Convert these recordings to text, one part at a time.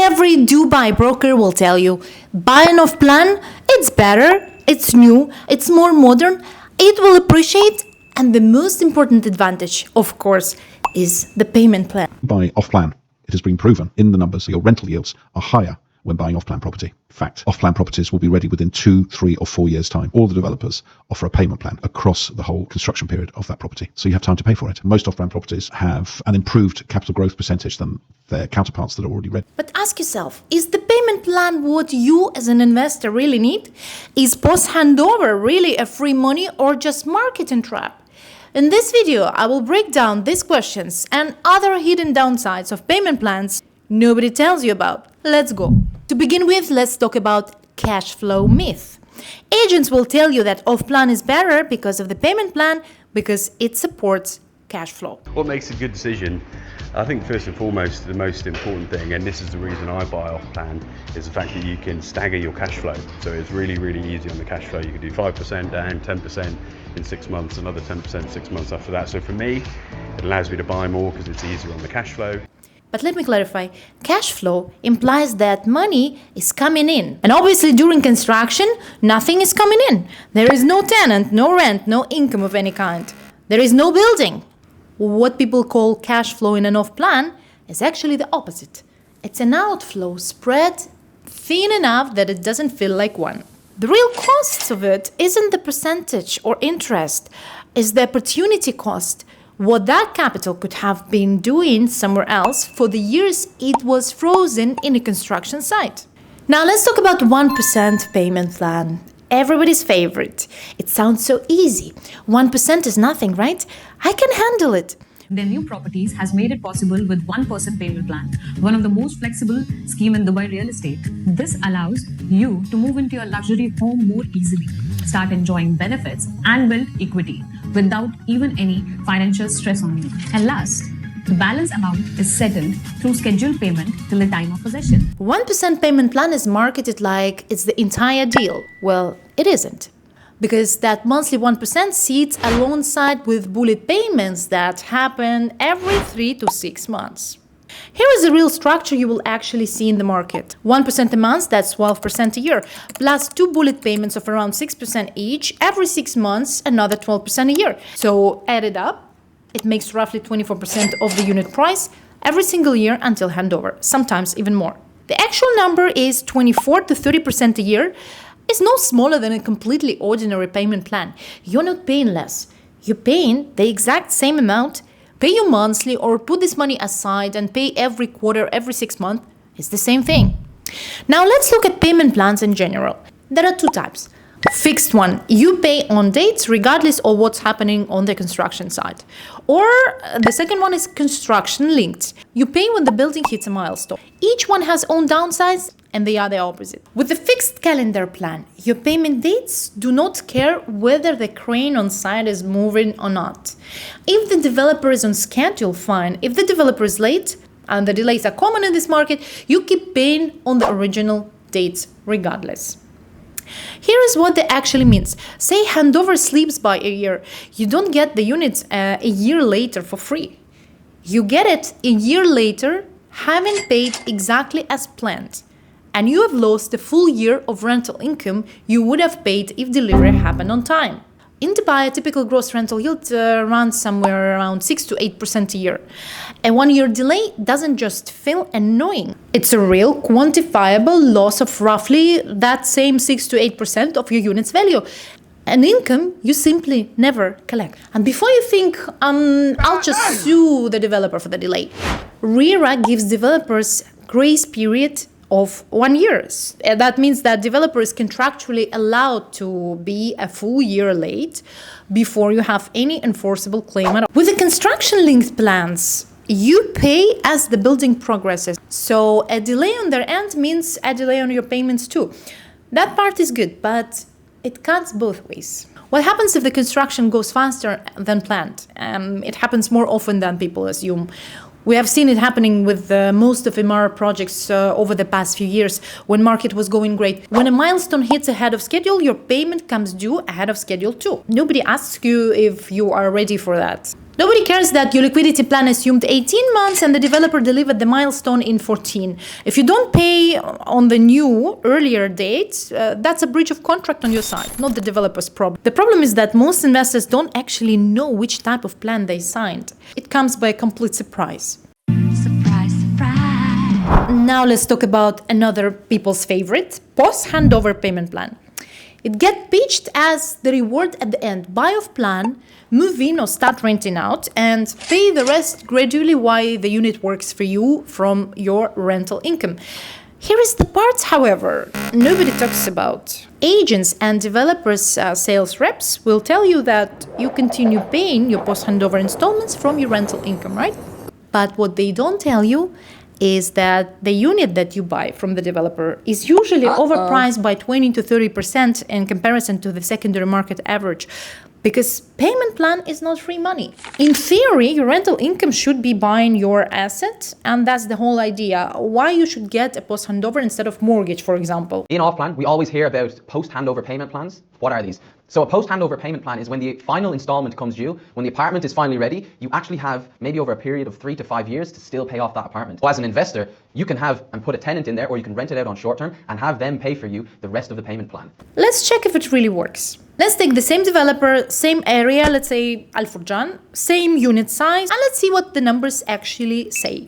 every Dubai broker will tell you, buy an off plan, it's better, it's new, it's more modern, it will appreciate, and the most important advantage, of course, is the payment plan. Buy off-plan. It has been proven in the numbers that your rental yields are higher when buying off-plan property. In fact, off-plan properties will be ready within 2, 3 or 4 years' time. All the developers offer a payment plan across the whole construction period of that property, so you have time to pay for it. Most off-plan properties have an improved capital growth percentage than their counterparts that are already ready. But ask yourself, is the payment plan what you as an investor really need? Is post-handover really a free money or just marketing trap? In this video, I will break down these questions and other hidden downsides of payment plans nobody tells you about. Let's go. To begin with, let's talk about cash flow myth. Agents will tell you that off-plan is better because of the payment plan, because it supports cash flow. What makes a good decision? I think first and foremost, the most important thing, and this is the reason I buy off-plan, is the fact that you can stagger your cash flow. So it's really, really easy on the cash flow. You can do 5% down, 10% in 6 months, another 10% 6 months after that. So for me, it allows me to buy more because it's easier on the cash flow. But let me clarify, cash flow implies that money is coming in. And obviously during construction, nothing is coming in. There is no tenant, no rent, no income of any kind. There is no building. What people call cash flow in an off-plan is actually the opposite. It's an outflow spread thin enough that it doesn't feel like one. The real cost of it isn't the percentage or interest, it's the opportunity cost. What that capital could have been doing somewhere else for the years it was frozen in a construction site. Now let's talk about 1% payment plan. Everybody's favorite. It sounds so easy. 1% is nothing, right? I can handle it. Their new properties has made it possible with 1% payment plan, one of the most flexible scheme in Dubai real estate. This allows you to move into your luxury home more easily, start enjoying benefits and build equity without even any financial stress on you. And last, the balance amount is settled through scheduled payment till the time of possession. 1% payment plan is marketed like it's the entire deal. Well, it isn't. Because that monthly 1% sits alongside with bullet payments that happen every 3 to 6 months. Here is the real structure you will actually see in the market. 1% a month, that's 12% a year, plus 2 bullet payments of around 6% each, every 6 months, another 12% a year. So added up, it makes roughly 24% of the unit price every single year until handover, sometimes even more. The actual number is 24 to 30% a year. It's no smaller than a completely ordinary payment plan. You're not paying less. You're paying the exact same amount. Pay you monthly or put this money aside and pay every quarter, every 6 months. It's the same thing. Now let's look at payment plans in general. There are 2 types. Fixed one, you pay on dates regardless of what's happening on the construction site. Or the second one is construction linked. You pay when the building hits a milestone. Each one has own downsides and they are the opposite. With the fixed calendar plan, your payment dates do not care whether the crane on site is moving or not. If the developer is on schedule, fine. If the developer is late, and the delays are common in this market, you keep paying on the original dates regardless. Here is what that actually means. Say handover slips by a year. You don't get the units a year later for free. You get it a year later, having paid exactly as planned. And you have lost the full year of rental income you would have paid if delivery happened on time. In Dubai, a typical gross rental yield runs somewhere around 6 to 8% a year. A 1-year delay doesn't just feel annoying. It's a real quantifiable loss of roughly that same 6 to 8% of your unit's value. An income you simply never collect. And before you think, I'll just sue the developer for the delay, RERA gives developers grace period of 1 year. That means that developer is contractually allowed to be a full year late before you have any enforceable claim at all. With the construction linked plans, you pay as the building progresses. So a delay on their end means a delay on your payments too. That part is good, but it cuts both ways. What happens if the construction goes faster than planned? It happens more often than people assume. We have seen it happening with most of Emara projects over the past few years when market was going great. When a milestone hits ahead of schedule, your payment comes due ahead of schedule too. Nobody asks you if you are ready for that. Nobody cares that your liquidity plan assumed 18 months and the developer delivered the milestone in 14. If you don't pay on the new, earlier date, that's a breach of contract on your side, not the developer's problem. The problem is that most investors don't actually know which type of plan they signed. It comes by a complete surprise. Surprise, surprise. Now let's talk about another people's favorite, post-handover payment plan. It gets pitched as the reward at the end. Buy off plan, move in or start renting out, and pay the rest gradually while the unit works for you from your rental income. Here is the part, however, nobody talks about. Agents and developers, sales reps will tell you that you continue paying your post-handover installments from your rental income, right? But what they don't tell you is that the unit that you buy from the developer is usually overpriced by 20 to 30% in comparison to the secondary market average, because payment plan is not free money. In theory, your rental income should be buying your asset, and that's the whole idea. Why you should get a post-handover instead of mortgage, for example. In off-plan, we always hear about post-handover payment plans. What are these? So a post-handover payment plan is when the final installment comes due, when the apartment is finally ready, you actually have maybe over a period of 3 to 5 years to still pay off that apartment. So as an investor, you can have and put a tenant in there, or you can rent it out on short term and have them pay for you the rest of the payment plan. Let's check if it really works. Let's take the same developer, same area, let's say Furjan, same unit size, and let's see what the numbers actually say.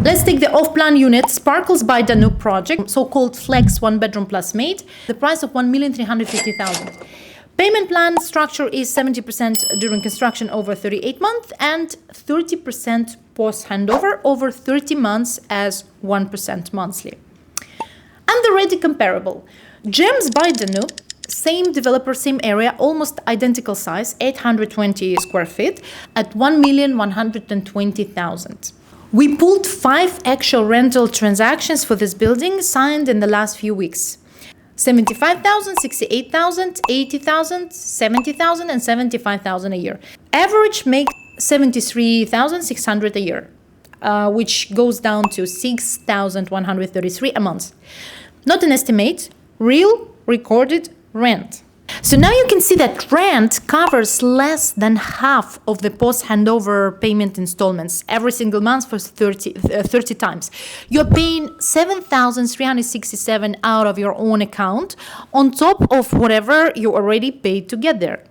Let's take the off-plan unit, Sparklz by Danube project, so-called Flex 1-bedroom plus maid, the price of 1,350,000. Payment plan structure is 70% during construction over 38 months and 30% post-handover over 30 months as 1% monthly. And the ready comparable. Gemz by Danube, same developer, same area, almost identical size, 820 square feet at 1,120,000. We pulled 5 actual rental transactions for this building signed in the last few weeks. 75,000, 68,000, 80,000, 70,000 and 75,000 a year. Average make 73,600 a year, which goes down to 6,133 a month. Not an estimate, real recorded rent. So now you can see that rent covers less than half of the post-handover payment installments every single month for 30 times. You're paying 7,367 out of your own account on top of whatever you already paid to get there.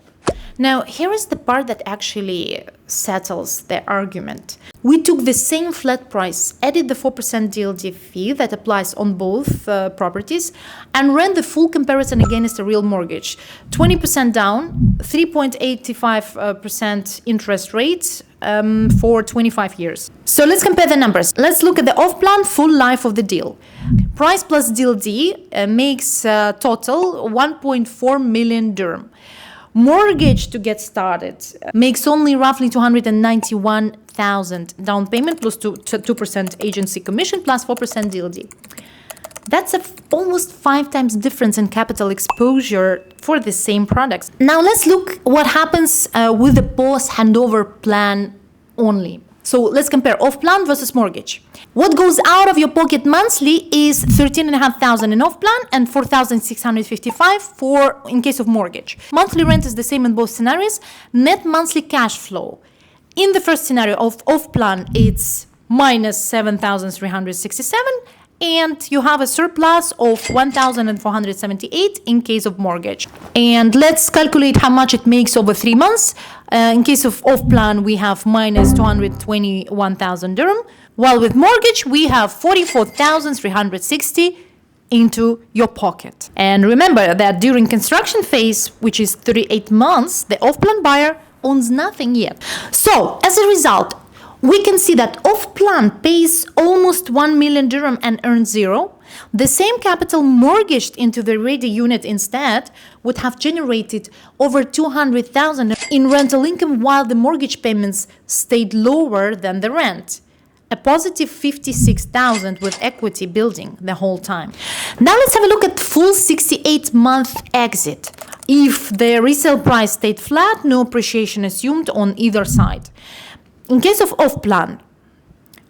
Now, here is the part that actually settles the argument. We took the same flat price, added the 4% DLD fee that applies on both properties, and ran the full comparison against a real mortgage. 20% down, 3.85% interest rate for 25 years. So let's compare the numbers. Let's look at the off-plan full life of the deal. Price plus DLD makes total 1.4 million dirham. Mortgage to get started makes only roughly 291,000 down payment plus 2% agency commission plus 4% DLD. That's almost 5 times difference in capital exposure for the same products. Now let's look what happens with the post-handover plan only. So let's compare off-plan versus mortgage. What goes out of your pocket monthly is 13,500 in off-plan and 4,655 for in case of mortgage. Monthly rent is the same in both scenarios. Net monthly cash flow. In the first scenario of off-plan, it's minus 7,367 and you have a surplus of 1,478 in case of mortgage. And let's calculate how much it makes over 3 months. In case of off-plan, we have minus 221,000 dirham, while with mortgage, we have 44,360 into your pocket. And remember that during construction phase, which is 38 months, the off-plan buyer owns nothing yet. So, as a result, we can see that off-plan pays almost 1 million dirham and earns 0. The same capital mortgaged into the ready unit instead would have generated over 200,000 in rental income while the mortgage payments stayed lower than the rent. A positive 56,000 with equity building the whole time. Now let's have a look at full 68-month exit. If the resale price stayed flat, no appreciation assumed on either side. In case of off-plan,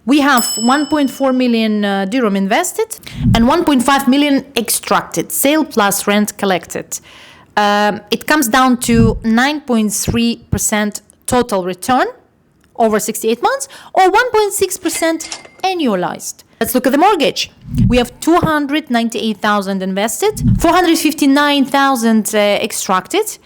we have 1.4 million dirham invested and 1.5 million extracted, sale plus rent collected. It comes down to 9.3% total return over 68 months or 1.6% annualized. Let's look at the mortgage. We have 298,000 invested, 459,000 extracted,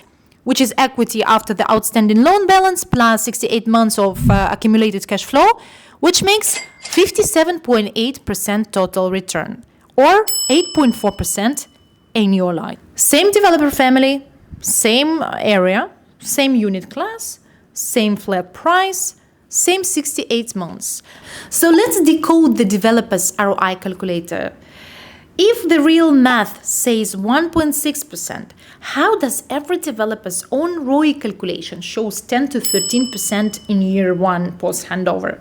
which is equity after the outstanding loan balance plus 68 months of accumulated cash flow, which makes 57.8% total return or 8.4% annualized. Same developer family, same area, same unit class, same flat price, same 68 months. So let's decode the developer's ROI calculator. If the real math says 1.6%, how does every developer's own ROI calculation shows 10 to 13% in year one post-handover?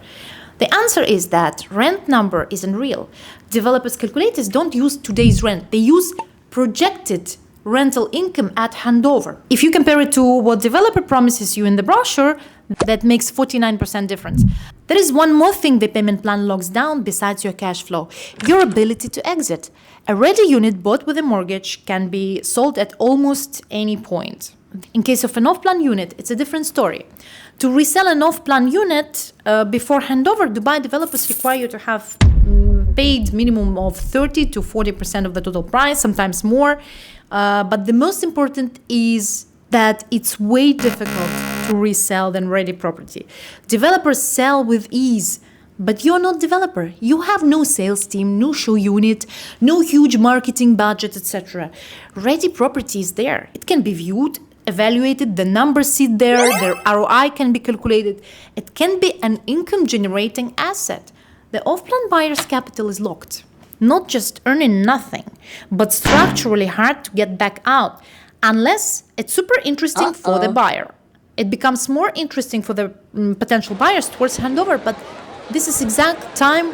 The answer is that rent number isn't real. Developers' calculators don't use today's rent. They use projected rental income at handover. If you compare it to what developer promises you in the brochure, that makes 49% difference. There is one more thing the payment plan locks down besides your cash flow: your ability to exit. A ready unit bought with a mortgage can be sold at almost any point. In case of an off-plan unit, it's a different story. To resell an off-plan unit before handover, Dubai developers require you to have paid minimum of 30 to 40% of the total price, sometimes more. But the most important is that it's way difficult to resell than ready property. Developers sell with ease, but you're not developer. You have no sales team, no show unit, no huge marketing budget, etc. Ready property is there. It can be viewed, evaluated, the numbers sit there, their ROI can be calculated. It can be an income generating asset. The off-plan buyer's capital is locked. Not just earning nothing, but structurally hard to get back out, unless it's super interesting for the buyer. It becomes more interesting for the potential buyers towards handover, but this is exact time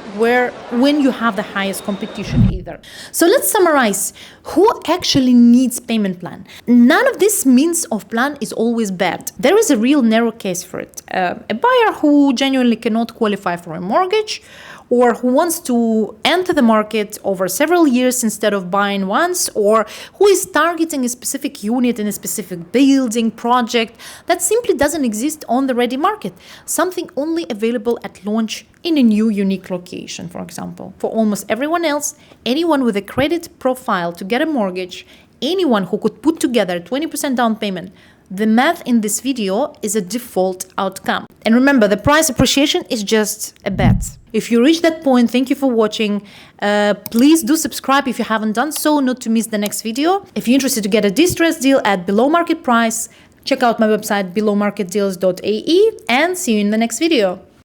when you have the highest competition either. So let's summarize. Who actually needs payment plan? None of this means of plan is always bad. There is a real narrow case for it. A buyer who genuinely cannot qualify for a mortgage, or who wants to enter the market over several years instead of buying once, or who is targeting a specific unit in a specific building project that simply doesn't exist on the ready market, something only available at launch in a new unique location, for example. For almost everyone else, anyone with a credit profile to get a mortgage, anyone who could put together a 20% down payment, the math in this video is a default outcome. And remember, the price appreciation is just a bet. If you reach that point, thank you for watching. Please do subscribe if you haven't done so, not to miss the next video. If you're interested to get a distressed deal at below market price, check out my website belowmarketdeals.ae and see you in the next video.